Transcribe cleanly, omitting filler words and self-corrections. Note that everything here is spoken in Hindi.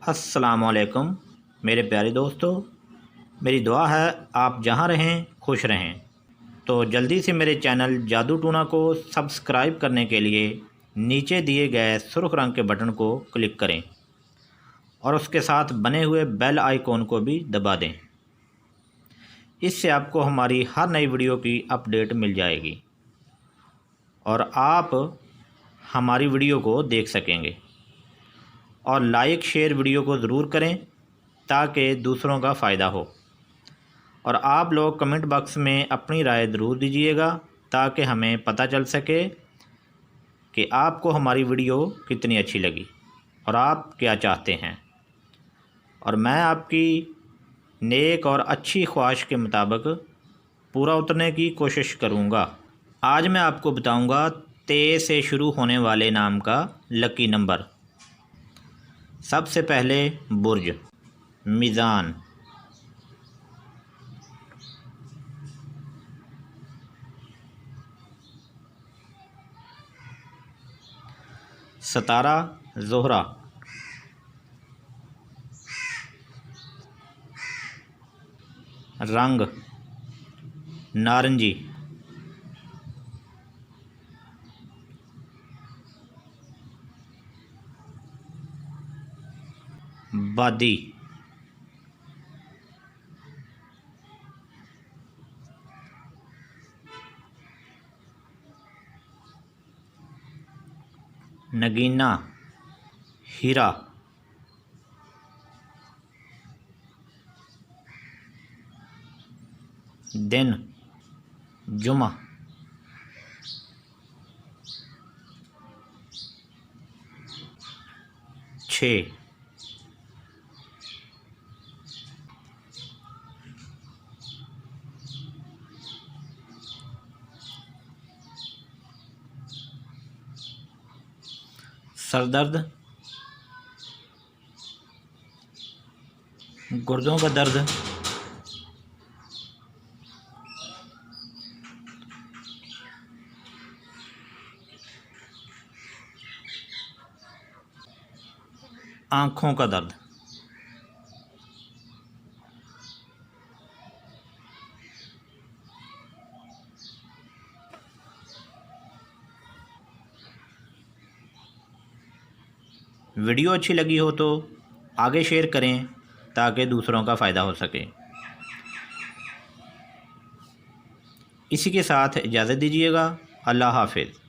अस्सलामुअलैकुम मेरे प्यारे दोस्तों, मेरी दुआ है आप जहाँ रहें खुश रहें। तो जल्दी से मेरे चैनल जादू टूना को सब्सक्राइब करने के लिए नीचे दिए गए सुर्ख रंग के बटन को क्लिक करें और उसके साथ बने हुए बेल आइकॉन को भी दबा दें। इससे आपको हमारी हर नई वीडियो की अपडेट मिल जाएगी और आप हमारी वीडियो को देख सकेंगे। और लाइक शेयर वीडियो को ज़रूर करें ताकि दूसरों का फ़ायदा हो। और आप लोग कमेंट बॉक्स में अपनी राय ज़रूर दीजिएगा ताकि हमें पता चल सके कि आपको हमारी वीडियो कितनी अच्छी लगी और आप क्या चाहते हैं। और मैं आपकी नेक और अच्छी ख्वाहिश के मुताबिक पूरा उतरने की कोशिश करूँगा। आज मैं आपको बताऊँगा ते से शुरू होने वाले नाम का लकी नंबर। सबसे पहले बुर्ज, मीज़ान, सतारा, ज़ोहरा, रंग नारंगी, बादी, नगीना, हीरा, दिन, जुमा, छः, सरदर्द, गुर्दों का दर्द, आँखों का दर्द। वीडियो अच्छी लगी हो तो आगे शेयर करें ताकि दूसरों का फ़ायदा हो सके। इसी के साथ इजाज़त दीजिएगा। अल्लाह हाफ़िज़।